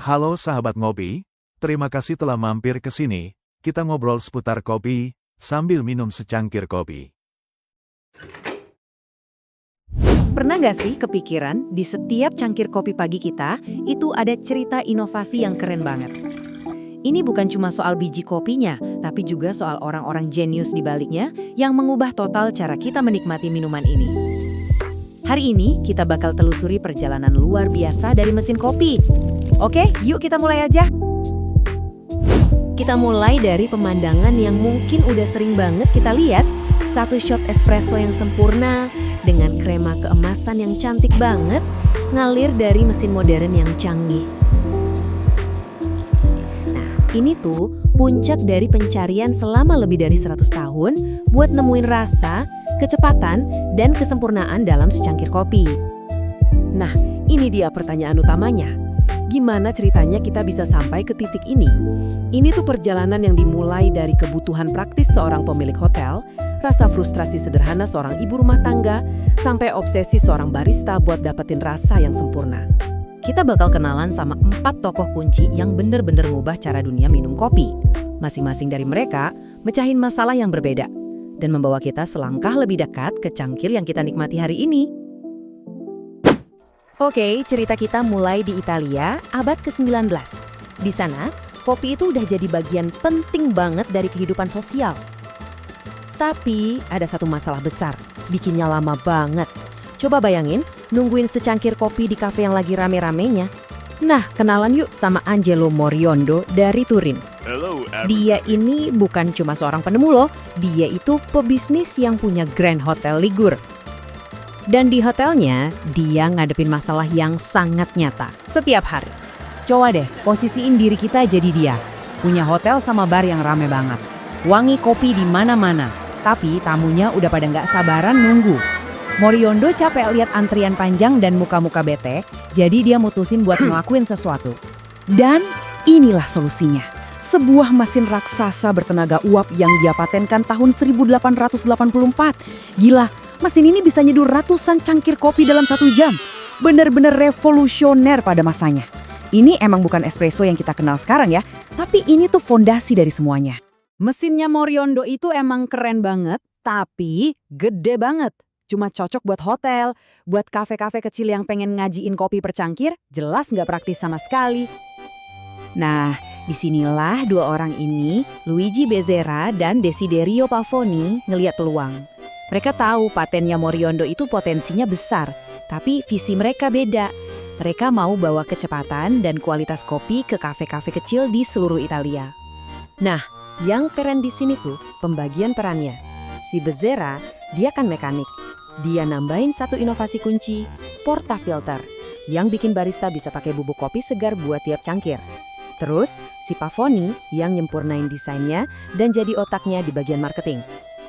Halo sahabat ngopi, terima kasih telah mampir ke sini. Kita ngobrol seputar kopi, sambil minum secangkir kopi. Pernah nggak sih kepikiran di setiap cangkir kopi pagi kita, itu ada cerita inovasi yang keren banget? Ini bukan cuma soal biji kopinya, tapi juga soal orang-orang jenius di baliknya yang mengubah total cara kita menikmati minuman ini. Hari ini kita bakal telusuri perjalanan luar biasa dari mesin kopi. Oke, yuk kita mulai aja. Kita mulai dari pemandangan yang mungkin udah sering banget kita lihat. Satu shot espresso yang sempurna, dengan krema keemasan yang cantik banget, ngalir dari mesin modern yang canggih. Nah, ini tuh puncak dari pencarian selama lebih dari 100 tahun buat nemuin rasa, kecepatan, dan kesempurnaan dalam secangkir kopi. Nah, ini dia pertanyaan utamanya. Gimana ceritanya kita bisa sampai ke titik ini? Ini tuh perjalanan yang dimulai dari kebutuhan praktis seorang pemilik hotel, rasa frustrasi sederhana seorang ibu rumah tangga, sampai obsesi seorang barista buat dapetin rasa yang sempurna. Kita bakal kenalan sama 4 tokoh kunci yang bener-bener ngubah cara dunia minum kopi. Masing-masing dari mereka mecahin masalah yang berbeda dan membawa kita selangkah lebih dekat ke cangkir yang kita nikmati hari ini. Oke, cerita kita mulai di Italia, abad ke-19. Di sana, kopi itu udah jadi bagian penting banget dari kehidupan sosial. Tapi, ada satu masalah besar, bikinnya lama banget. Coba bayangin, nungguin secangkir kopi di kafe yang lagi rame-ramenya. Nah, kenalan yuk sama Angelo Moriondo dari Turin. Dia ini bukan cuma seorang penemu loh, dia itu pebisnis yang punya Grand Hotel Ligure. Dan di hotelnya, dia ngadepin masalah yang sangat nyata setiap hari. Coba deh, posisiin diri kita jadi dia. Punya hotel sama bar yang rame banget. Wangi kopi di mana-mana. Tapi tamunya udah pada nggak sabaran nunggu. Moriondo capek lihat antrian panjang dan muka-muka bete, jadi dia mutusin buat ngelakuin sesuatu. Dan inilah solusinya. Sebuah mesin raksasa bertenaga uap yang dia patenkan tahun 1884. Gila! Mesin ini bisa nyeduh ratusan cangkir kopi dalam 1 jam. Bener-bener revolusioner pada masanya. Ini emang bukan espresso yang kita kenal sekarang ya, tapi ini tuh fondasi dari semuanya. Mesinnya Moriondo itu emang keren banget, tapi gede banget. Cuma cocok buat hotel, buat kafe-kafe kecil yang pengen ngajiin kopi per cangkir, jelas nggak praktis sama sekali. Nah, disinilah 2 orang ini, Luigi Bezzera dan Desiderio Pavoni, ngeliat peluang. Mereka tahu patennya Moriondo itu potensinya besar, tapi visi mereka beda. Mereka mau bawa kecepatan dan kualitas kopi ke kafe-kafe kecil di seluruh Italia. Nah, yang keren di sini tuh pembagian perannya. Si Bezzera, dia kan mekanik. Dia nambahin satu inovasi kunci, portafilter, yang bikin barista bisa pakai bubuk kopi segar buat tiap cangkir. Terus, si Pavoni yang nyempurnain desainnya dan jadi otaknya di bagian marketing.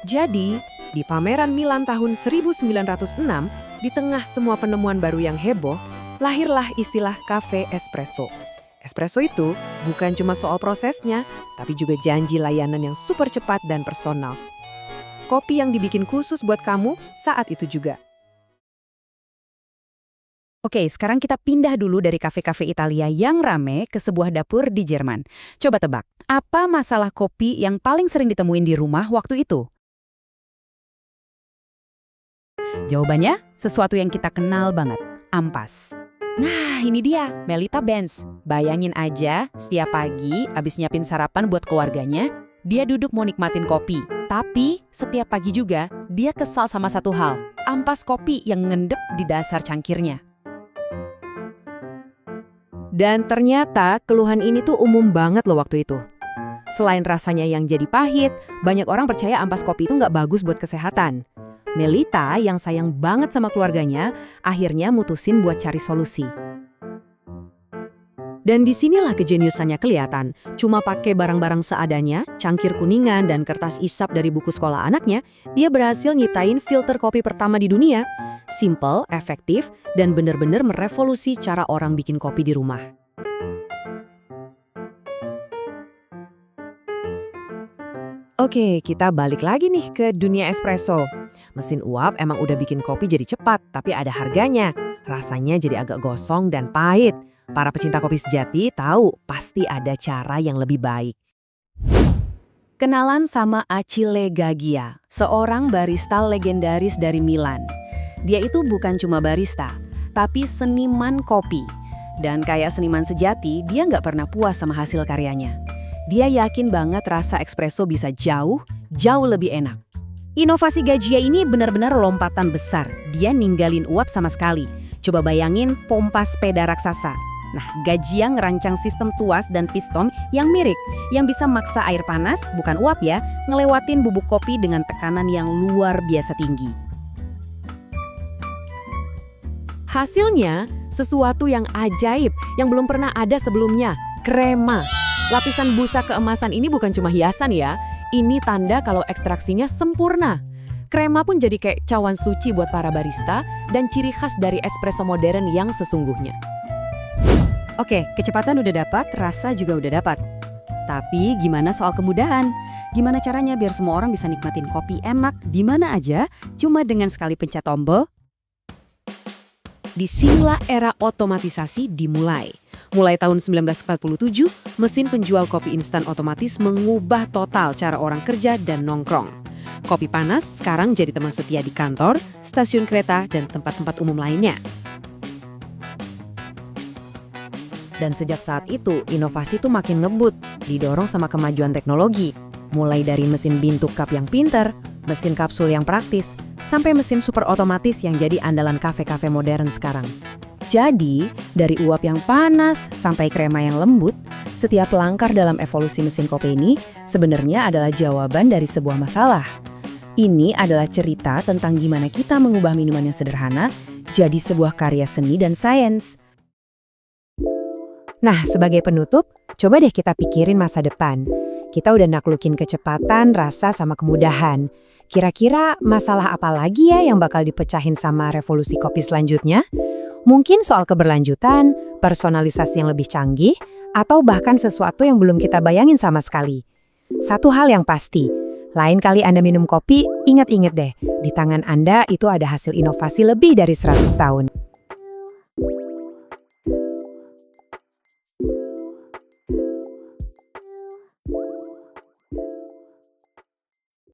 Jadi, di pameran Milan tahun 1906, di tengah semua penemuan baru yang heboh, lahirlah istilah cafe espresso. Espresso itu bukan cuma soal prosesnya, tapi juga janji layanan yang super cepat dan personal. Kopi yang dibikin khusus buat kamu saat itu juga. Oke, sekarang kita pindah dulu dari kafe-kafe Italia yang rame ke sebuah dapur di Jerman. Coba tebak, apa masalah kopi yang paling sering ditemuin di rumah waktu itu? Jawabannya, sesuatu yang kita kenal banget, ampas. Nah, ini dia, Melita Benz. Bayangin aja, setiap pagi abis nyiapin sarapan buat keluarganya, dia duduk mau nikmatin kopi. Tapi, setiap pagi juga, dia kesal sama satu hal, ampas kopi yang ngendep di dasar cangkirnya. Dan ternyata, keluhan ini tuh umum banget loh waktu itu. Selain rasanya yang jadi pahit, banyak orang percaya ampas kopi itu nggak bagus buat kesehatan. Melita yang sayang banget sama keluarganya, akhirnya mutusin buat cari solusi. Dan disinilah kejeniusannya kelihatan. Cuma pakai barang-barang seadanya, cangkir kuningan dan kertas isap dari buku sekolah anaknya, dia berhasil nyiptain filter kopi pertama di dunia. Simple, efektif, dan bener-bener merevolusi cara orang bikin kopi di rumah. Oke, kita balik lagi nih ke dunia espresso. Mesin uap emang udah bikin kopi jadi cepat, tapi ada harganya. Rasanya jadi agak gosong dan pahit. Para pecinta kopi sejati tahu pasti ada cara yang lebih baik. Kenalan sama Achille Gaggia, seorang barista legendaris dari Milan. Dia itu bukan cuma barista, tapi seniman kopi. Dan kayak seniman sejati, dia nggak pernah puas sama hasil karyanya. Dia yakin banget rasa espresso bisa jauh lebih enak. Inovasi Gaggia ini benar-benar lompatan besar. Dia ninggalin uap sama sekali. Coba bayangin pompa sepeda raksasa. Nah, Gaggia ngerancang sistem tuas dan piston yang mirip, yang bisa maksa air panas, bukan uap ya, ngelewatin bubuk kopi dengan tekanan yang luar biasa tinggi. Hasilnya, sesuatu yang ajaib, yang belum pernah ada sebelumnya, krema. Lapisan busa keemasan ini bukan cuma hiasan ya, ini tanda kalau ekstraksinya sempurna. Krema pun jadi kayak cawan suci buat para barista dan ciri khas dari espresso modern yang sesungguhnya. Oke, kecepatan udah dapat, rasa juga udah dapat. Tapi gimana soal kemudahan? Gimana caranya biar semua orang bisa nikmatin kopi enak di mana aja, cuma dengan sekali pencet tombol? Disinilah era otomatisasi dimulai. Mulai tahun 1947, mesin penjual kopi instan otomatis mengubah total cara orang kerja dan nongkrong. Kopi panas sekarang jadi teman setia di kantor, stasiun kereta, dan tempat-tempat umum lainnya. Dan sejak saat itu, inovasi tuh makin ngebut, didorong sama kemajuan teknologi. Mulai dari mesin bintuk cup yang pinter, mesin kapsul yang praktis, sampai mesin super otomatis yang jadi andalan kafe-kafe modern sekarang. Jadi, dari uap yang panas sampai krema yang lembut, setiap langkah dalam evolusi mesin kopi ini sebenarnya adalah jawaban dari sebuah masalah. Ini adalah cerita tentang gimana kita mengubah minuman yang sederhana jadi sebuah karya seni dan sains. Nah, sebagai penutup, coba deh kita pikirin masa depan. Kita udah naklukin kecepatan, rasa, sama kemudahan. Kira-kira masalah apa lagi ya yang bakal dipecahin sama revolusi kopi selanjutnya? Mungkin soal keberlanjutan, personalisasi yang lebih canggih, atau bahkan sesuatu yang belum kita bayangin sama sekali. Satu hal yang pasti, lain kali Anda minum kopi, ingat-ingat deh, di tangan Anda itu ada hasil inovasi lebih dari 100 tahun.